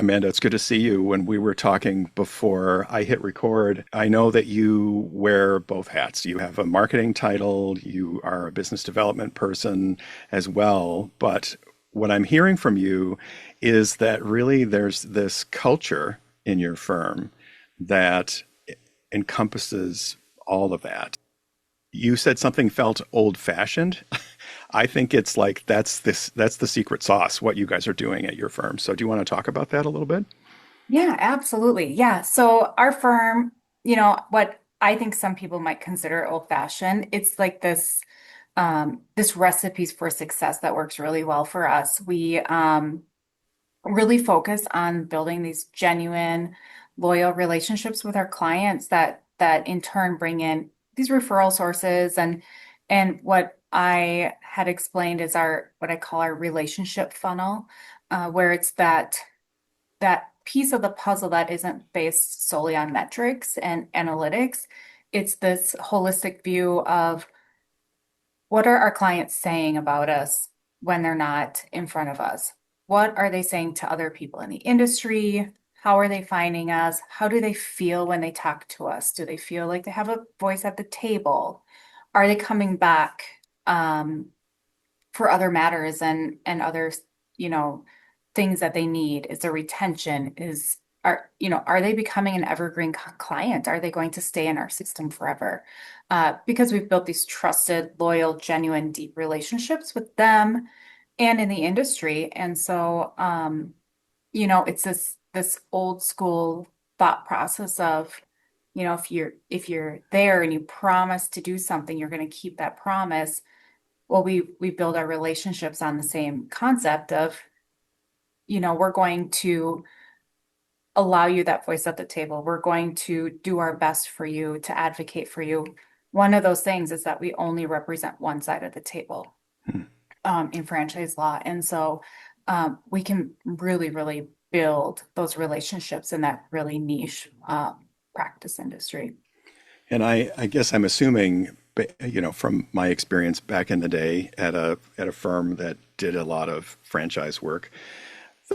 Amanda, it's good to see you. When we were talking before I hit record, I know that you wear both hats. You have a marketing title, you are a business development person as well. But what I'm hearing from you is that really there's this culture in your firm that encompasses all of that. You said something felt old-fashioned. I think it's like that's the secret sauce, what you guys are doing at your firm. So do you want to talk about that a little bit? Yeah, absolutely. Yeah. So our firm, what I think some people might consider old-fashioned, it's like this recipes for success that works really well for us. We really focus on building these genuine, loyal relationships with our clients that in turn bring in these referral sources and what I had explained is our what I call our relationship funnel, where it's that piece of the puzzle that isn't based solely on metrics and analytics. It's this holistic view of what are our clients saying about us when they're not in front of us? What are they saying to other people in the industry? How are they finding us? How do they feel when they talk to us? Do they feel like they have a voice at the table? Are they coming back um, for other matters and other, you know, things that they need? Is there retention? Are they becoming an evergreen client? Are they going to stay in our system forever? Because we've built these trusted, loyal, genuine, deep relationships with them and in the industry. And so, it's this old school thought process of, if you're there and you promise to do something, you're going to keep that promise. Well, we build our relationships on the same concept of, we're going to allow you that voice at the table. We're going to do our best for you to advocate for you. One of those things is that we only represent one side of the table Hmm. in franchise law. And so we can really, really build those relationships in that really niche practice industry. And I guess I'm assuming, from my experience back in the day at a firm that did a lot of franchise work,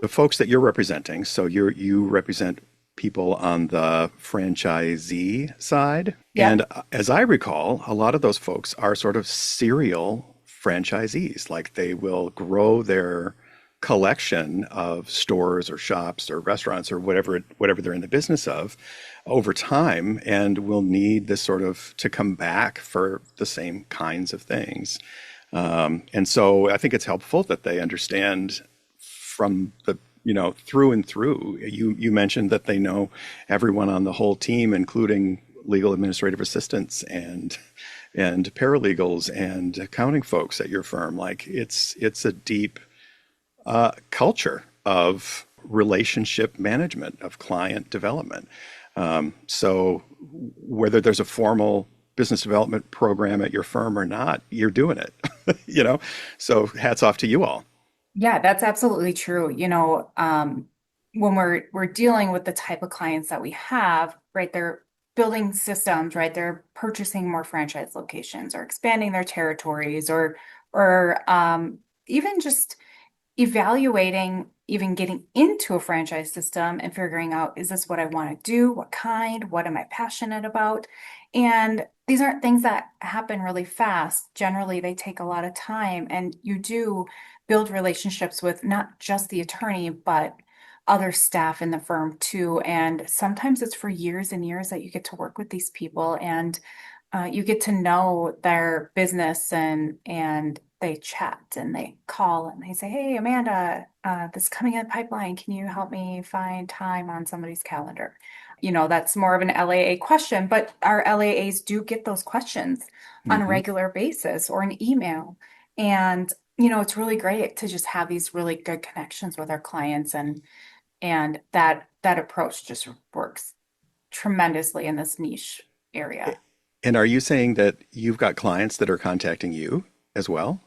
the folks that you're representing, so you represent people on the franchisee side. Yep. And as I recall, a lot of those folks are sort of serial franchisees. Like they will grow their collection of stores or shops or restaurants or whatever they're in the business of over time and will need this sort of to come back for the same kinds of things. And so I think it's helpful that they understand from the through and through. You mentioned that they know everyone on the whole team, including legal administrative assistants and paralegals and accounting folks at your firm. Like it's a deep culture of relationship management, of client development. So whether there's a formal business development program at your firm or not, you're doing it, you know? So hats off to you all. Yeah, that's absolutely true. When we're dealing with the type of clients that we have, right, they're building systems, right? They're purchasing more franchise locations or expanding their territories or even just evaluating, even getting into a franchise system and figuring out, is this what I want to do? What kind? What am I passionate about? And these aren't things that happen really fast. Generally, they take a lot of time, and you do build relationships with not just the attorney, but other staff in the firm too. And sometimes it's for years and years that you get to work with these people and you get to know their business and they chat and they call and they say, "Hey, Amanda, this is coming in the pipeline. Can you help me find time on somebody's calendar?" That's more of an LAA question, but our LAAs do get those questions on a Hmm. regular basis or an email. And, it's really great to just have these really good connections with our clients and that approach just works tremendously in this niche area. And are you saying that you've got clients that are contacting you as well?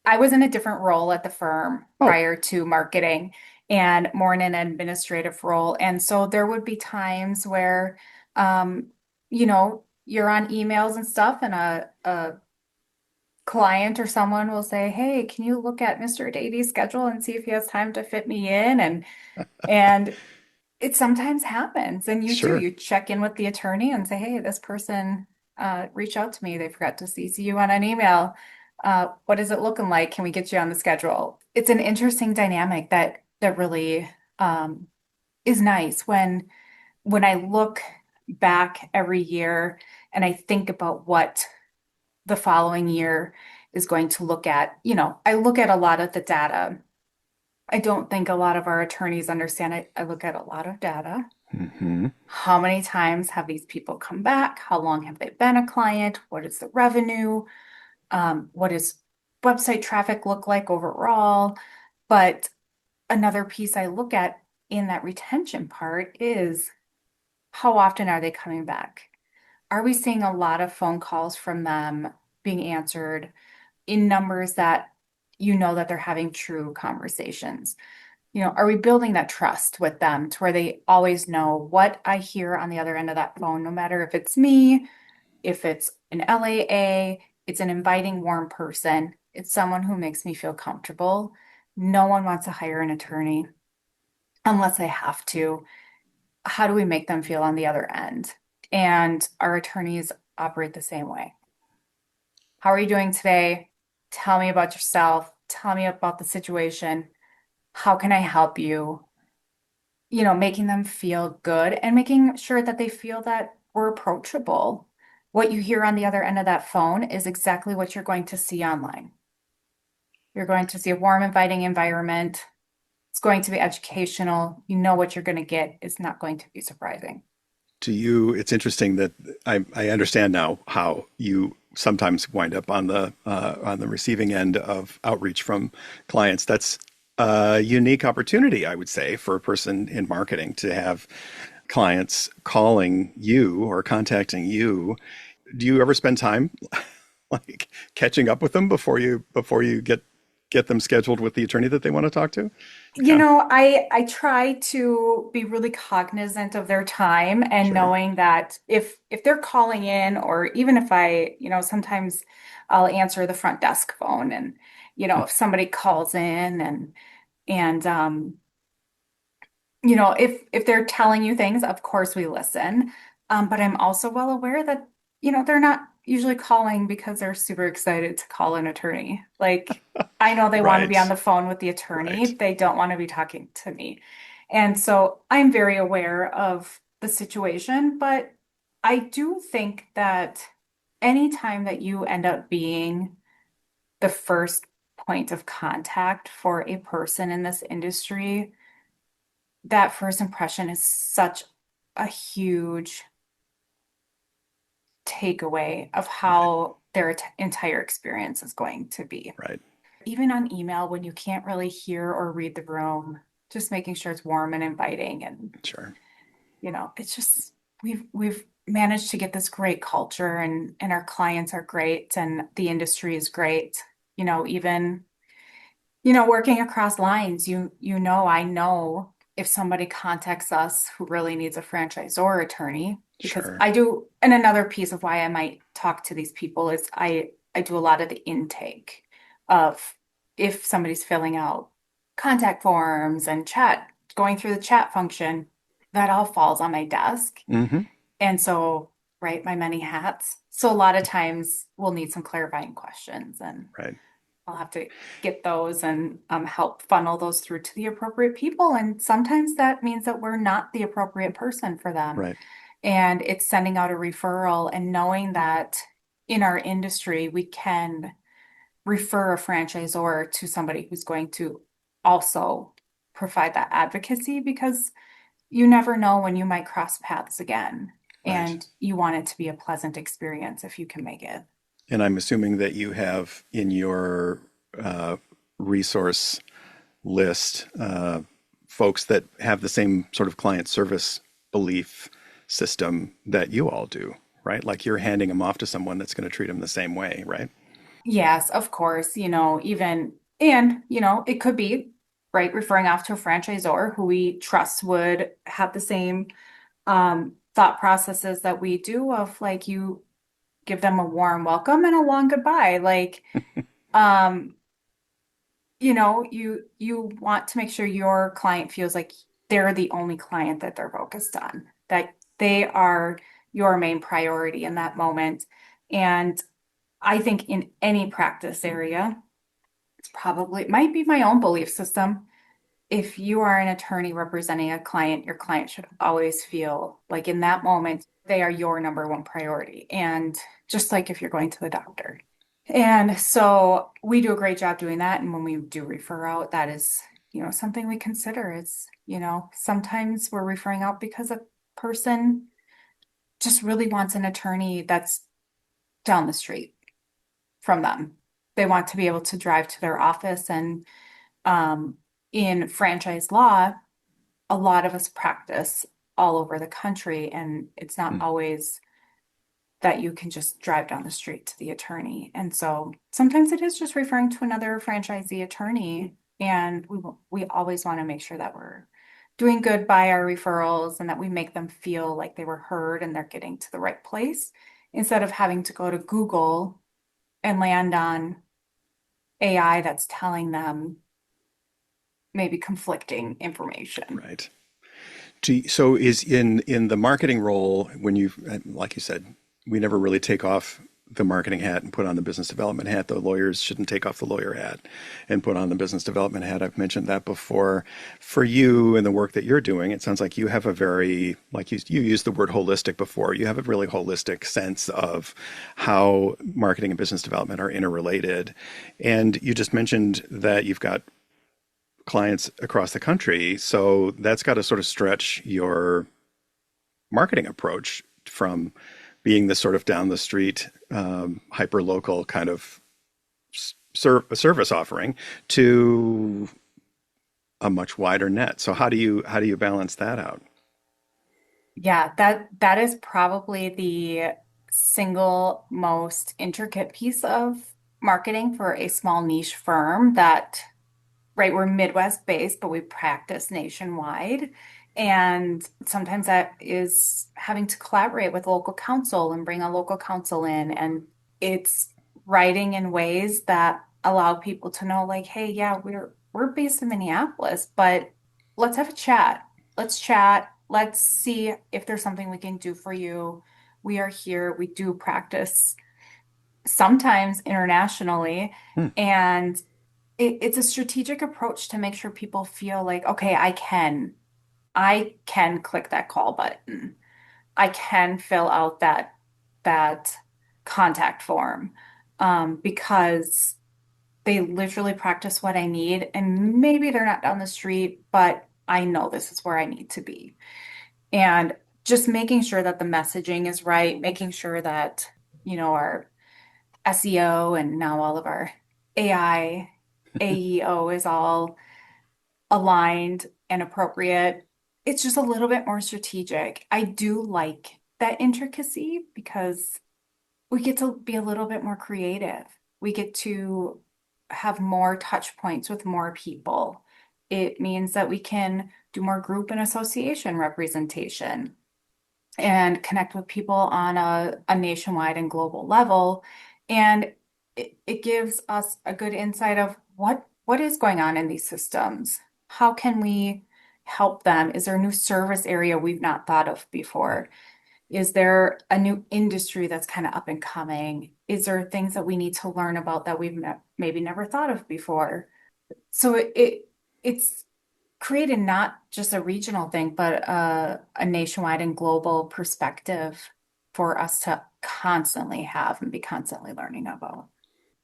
I was in a different role at the firm Oh, prior to marketing and more in an administrative role. And so there would be times where, you're on emails and stuff, and a client or someone will say, "Hey, can you look at Mr. Dady's schedule and see if he has time to fit me in?" And it sometimes happens. And you too, Sure. you check in with the attorney and say, "Hey, this person reached out to me. They forgot to CC you on an email. What is it looking like? Can we get you on the schedule?" It's an interesting dynamic that really is nice when I look back every year and I think about what the following year is going to look at. I look at a lot of the data. I don't think a lot of our attorneys understand it. I look at a lot of data. Hmm. How many times have these people come back? How long have they been a client? What is the revenue? What does website traffic look like overall? But another piece I look at in that retention part is how often are they coming back? Are we seeing a lot of phone calls from them being answered in numbers that that they're having true conversations? Are we building that trust with them to where they always know what I hear on the other end of that phone, no matter if it's me, if it's an LAA, it's an inviting, warm person, it's someone who makes me feel comfortable. No one wants to hire an attorney unless they have to. How do we make them feel on the other end? And our attorneys operate the same way. How are you doing today? Tell me about yourself. Tell me about the situation. How can I help you? Making them feel good and making sure that they feel that we're approachable. What you hear on the other end of that phone is exactly what you're going to see online. You're going to see a warm, inviting environment. It's going to be educational. You know what you're going to get is not going to be surprising. To you, it's interesting that I understand now how you sometimes wind up on the receiving end of outreach from clients. That's a unique opportunity, I would say, for a person in marketing to have clients calling you or contacting you. Do you ever spend time like catching up with them before you get them scheduled with the attorney that they want to talk to? Yeah, I try to be really cognizant of their time and sure. knowing that if they're calling in or even if sometimes I'll answer the front desk phone and if somebody calls in and if they're telling you things, of course we listen. But I'm also well aware that, they're not usually calling because they're super excited to call an attorney. Like, I know they want to be on Right, the phone with the attorney. right. They don't want to be talking to me. And so I'm very aware of the situation, but I do think that anytime that you end up being the first point of contact for a person in this industry, that first impression is such a huge takeaway of Right, how their entire experience is going to be. right. Even on email, when you can't really hear or read the room, just making sure it's warm and inviting. And, Sure. it's just, we've managed to get this great culture and our clients are great and the industry is great. Even working across lines, I know if somebody contacts us who really needs a franchisor attorney, because Sure. I do, and another piece of why I might talk to these people is I do a lot of the intake of if somebody's filling out contact forms and going through the chat function, that all falls on my desk. Hmm. And so, right, my many hats. So a lot of times we'll need some clarifying questions and Right, I'll have to get those and help funnel those through to the appropriate people. And sometimes that means that we're not the appropriate person for them. right, And it's sending out a referral and knowing that in our industry, we can refer a franchisor to somebody who's going to also provide that advocacy because you never know when you might cross paths again. right. And you want it to be a pleasant experience if you can make it. And I'm assuming that you have in your uh, resource list folks that have the same sort of client service belief system that you all do, right? Like you're handing them off to someone that's going to treat them the same way, right? Yes, of course, it could be, right, referring off to a franchisor who we trust would have the same thought processes that we do of like you give them a warm welcome and a long goodbye. Like, um, you want to make sure your client feels like they're the only client that they're focused on, that they are your main priority in that moment. And I think in any practice area, it's probably, it might be my own belief system. If you are an attorney representing a client, your client should always feel like in that moment, they are your number one priority. And just like if you're going to the doctor. And so we do a great job doing that. And when we do refer out, that is, something we consider is, sometimes we're referring out because a person just really wants an attorney that's down the street from them. They want to be able to drive to their office. And um, in franchise law, a lot of us practice all over the country, and it's not Hmm. always that you can just drive down the street to the attorney. And so sometimes it is just referring to another franchisee attorney. And we always want to make sure that we're doing good by our referrals and that we make them feel like they were heard and they're getting to the right place instead of having to go to Google and land on AI that's telling them maybe conflicting information. Right. So is in the marketing role when you, like you said, we never really take off the marketing hat and put on the business development hat. The lawyers shouldn't take off the lawyer hat and put on the business development hat. I've mentioned that before. For you and the work that you're doing, it sounds like you have a very, like you used the word holistic before. You have a really holistic sense of how marketing and business development are interrelated. And you just mentioned that you've got clients across the country. So that's got to sort of stretch your marketing approach from being this sort of down the street, hyper local kind of service offering to a much wider net. So how do you balance that out? Yeah, that is probably the single most intricate piece of marketing for a small niche firm that, right, we're Midwest based, but we practice nationwide. And sometimes that is having to collaborate with local counsel and bring a local counsel in. And it's writing in ways that allow people to know, like, hey, yeah, we're based in Minneapolis, but let's have a chat. Let's chat. Let's see if there's something we can do for you. We are here. We do practice sometimes internationally. Hmm. And it's a strategic approach to make sure people feel like, okay, I can click that call button. I can fill out that contact form because they literally practice what I need, and maybe they're not down the street, but I know this is where I need to be. And just making sure that the messaging is right, making sure that, our SEO and now all of our AI, AEO is all aligned and appropriate. It's just a little bit more strategic. I do like that intricacy because we get to be a little bit more creative. We get to have more touch points with more people. It means that we can do more group and association representation and connect with people on a nationwide and global level. And it gives us a good insight of what is going on in these systems. How can we help them? Is there a new service area we've not thought of before? Is there a new industry that's kind of up and coming? Is there things that we need to learn about that we've maybe never thought of before? So it's created not just a regional thing, but a nationwide and global perspective for us to constantly have and be constantly learning about.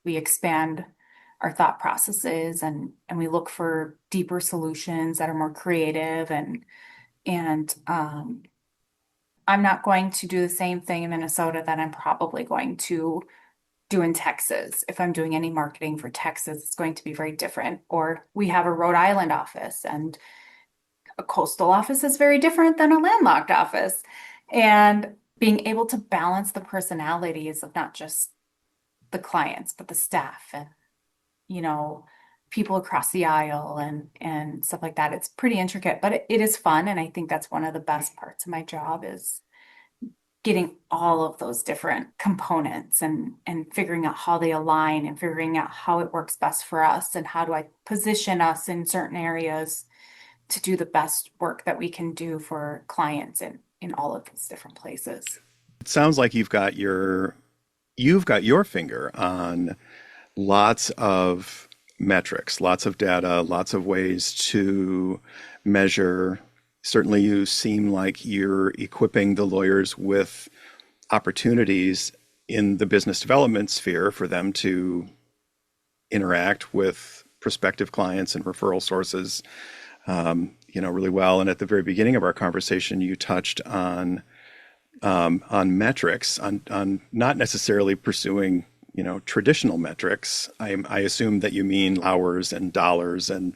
We expand our thought processes and we look for deeper solutions that are more creative and I'm not going to do the same thing in Minnesota that I'm probably going to do in Texas. If I'm doing any marketing for Texas, it's going to be very different. Or we have a Rhode Island office, and a coastal office is very different than a landlocked office. And being able to balance the personalities of not just the clients, but the staff and, you know, people across the aisle and stuff like that. It's pretty intricate, but it is fun. And I think that's one of the best parts of my job is getting all of those different components and figuring out how they align and figuring out how it works best for us and how do I position us in certain areas to do the best work that we can do for clients in all of these different places. It sounds like you've got your finger on lots of metrics, lots of data, lots of ways to measure. Certainly, you seem like you're equipping the lawyers with opportunities in the business development sphere for them to interact with prospective clients and referral sources, really well. And at the very beginning of our conversation, you touched on metrics, on not necessarily pursuing, traditional metrics. I assume that you mean hours and dollars and,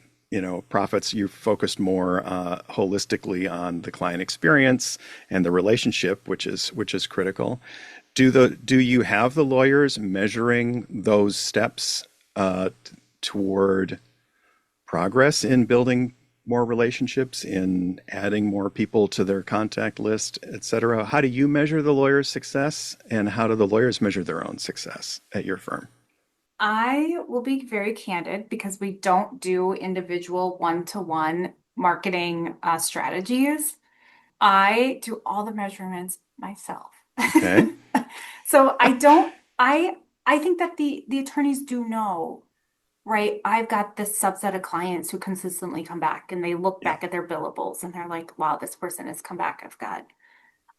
profits. You focused more holistically on the client experience and the relationship, which is critical. Do you have the lawyers measuring those steps toward progress in building more relationships, in adding more people to their contact list, et cetera? How do you measure the lawyer's success, and how do the lawyers measure their own success at your firm? I will be very candid because we don't do individual one-to-one marketing strategies. I do all the measurements myself. Okay. So I don't, I think that the attorneys do know, right? I've got this subset of clients who consistently come back and they look Yeah. back at their billables and they're like, wow, this person has come back.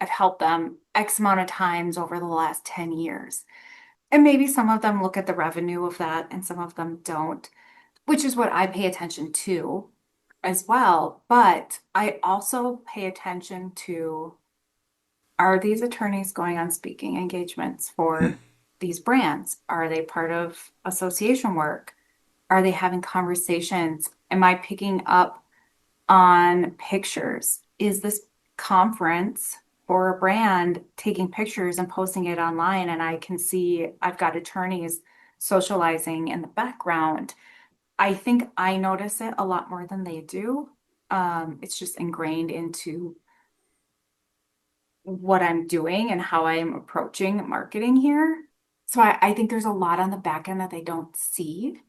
I've helped them X amount of times over the last 10 years. And maybe some of them look at the revenue of that and some of them don't, which is what I pay attention to as well. But I also pay attention to, are these attorneys going on speaking engagements Hmm. for these brands? Are they part of association work? Are they having conversations? Am I picking up on pictures? Is this conference for a brand taking pictures and posting it online? And I can see I've got attorneys socializing in the background. I think I notice it a lot more than they do. It's just ingrained into what I'm doing and how I am approaching marketing here. So I think there's a lot on the back end that they don't see.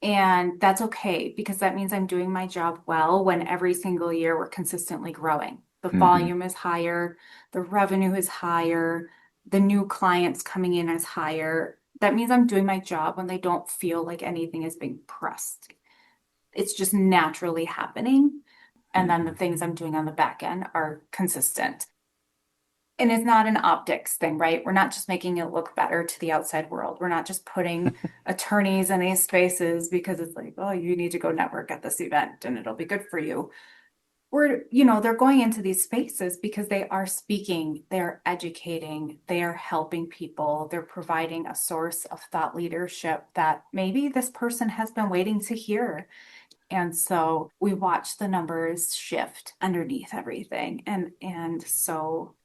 And that's okay because that means I'm doing my job well when every single year we're consistently growing. The Hmm. volume is higher, the revenue is higher, the new clients coming in is higher. That means I'm doing my job when they don't feel like anything is being pressed. It's just naturally happening. And then the Hmm. things I'm doing on the back end are consistent. And it's not an optics thing, right? We're not just making it look better to the outside world. We're not just putting attorneys in these spaces because it's like, oh, you need to go network at this event and it'll be good for you. They're going into these spaces because they are speaking, they're educating, they are helping people, they're providing a source of thought leadership that maybe this person has been waiting to hear. And so we watch the numbers shift underneath everything. And so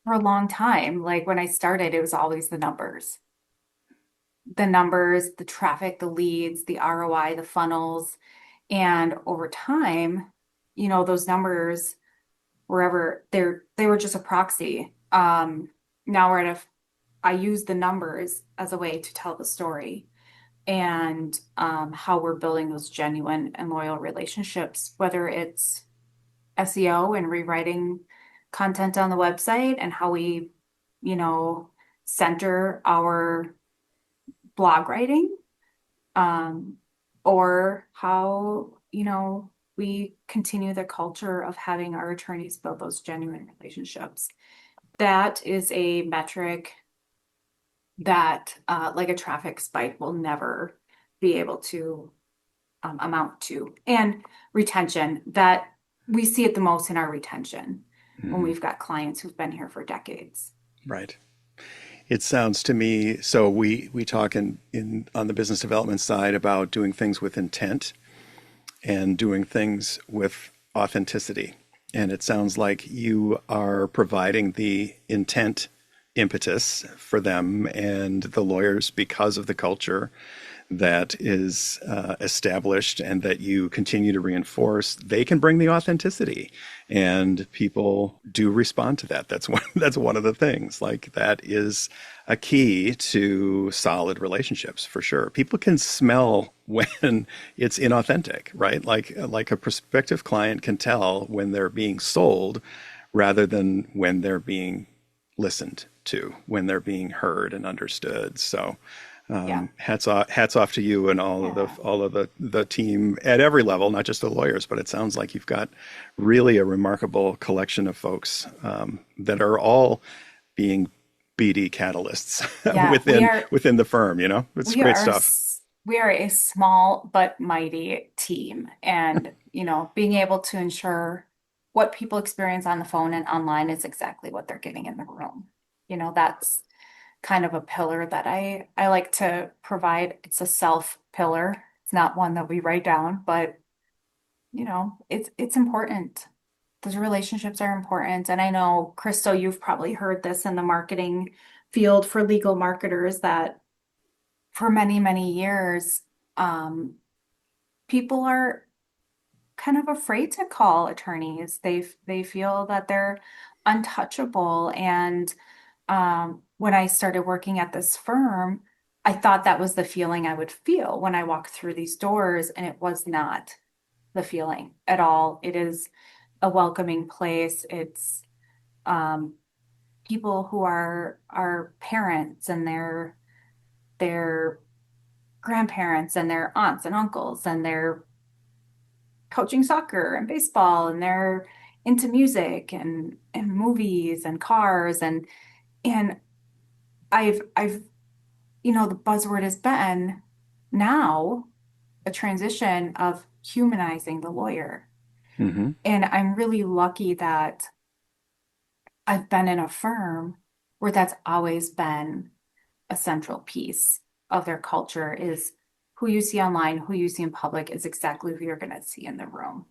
for a long time. Like when I started, it was always the numbers, the traffic, the leads, the ROI, the funnels. And over time, those numbers, wherever they were just a proxy. Now we're at I use the numbers as a way to tell the story and how we're building those genuine and loyal relationships, whether it's SEO and rewriting content on the website and how we, you know, center our blog writing, um, or how, we continue the culture of having our attorneys build those genuine relationships. That is a metric that, like a traffic spike, will never be able to amount to. And retention, that we see it the most in our retention when Hmm. we've got clients who've been here for decades. Right. It sounds to me, so we talk in on the business development side about doing things with intent and doing things with authenticity. And it sounds like you are providing the intent impetus for them and the lawyers because of the culture that is established and that you continue to reinforce, they can bring the authenticity, and people do respond to that. That's one of the things. Like that is a key to solid relationships for sure. People can smell when it's inauthentic, right? Like a prospective client can tell when they're being sold rather than when they're being listened to, when they're being heard and understood. So Yeah. hats off to you and Yeah. all of the team at every level, not just the lawyers, but it sounds like you've got really a remarkable collection of folks that are all being BD catalysts Yeah. within the firm. You know, it's We great are stuff. we are a small but mighty team, and being able to ensure what people experience on the phone and online is exactly what they're getting in the room. That's kind of a pillar that I like to provide. It's a self pillar. It's not one that we write down, but it's important. Those relationships are important. And I know, Kristo, you've probably heard this in the marketing field for legal marketers that for many, many years, um, people are kind of afraid to call attorneys. They feel that they're untouchable. And when I started working at this firm, I thought that was the feeling I would feel when I walked through these doors, and it was not the feeling at all. It is a welcoming place. It's um, people who are parents and their grandparents and their aunts and uncles, and they're coaching soccer and baseball, and they're into music and movies and cars, and I've the buzzword has been now a transition of humanizing the lawyer. Hmm. And I'm really lucky that I've been in a firm where that's always been a central piece of their culture, is who you see online, who you see in public is exactly who you're going to see in the room.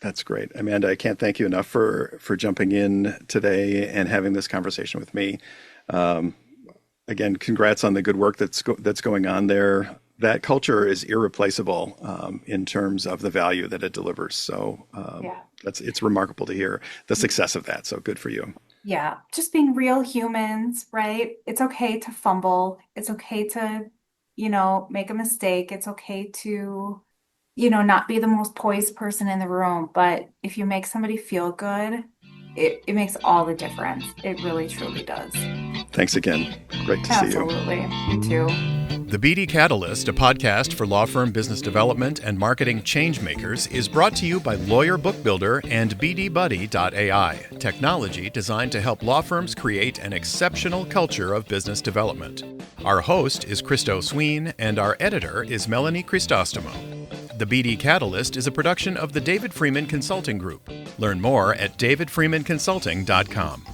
That's great, Amanda. I can't thank you enough for jumping in today and having this conversation with me. Um, Again, congrats on the good work that's going on there. That culture is irreplaceable in terms of the value that it delivers. So Yeah. it's remarkable to hear the success of that. So good for you. Yeah. Just being real humans, right? It's okay to fumble. It's okay to, make a mistake. It's okay to, not be the most poised person in the room. But if you make somebody feel good, it makes all the difference. It really, truly does. Thanks again. Great to see you. Absolutely. You too. The BD Catalyst, a podcast for law firm business development and marketing changemakers, is brought to you by Lawyer Book Builder and BDBuddy.ai, technology designed to help law firms create an exceptional culture of business development. Our host is Kristo Sween, and our editor is Melanie Cristostomo. The BD Catalyst is a production of the David Freeman Consulting Group. Learn more at davidfreemanconsulting.com.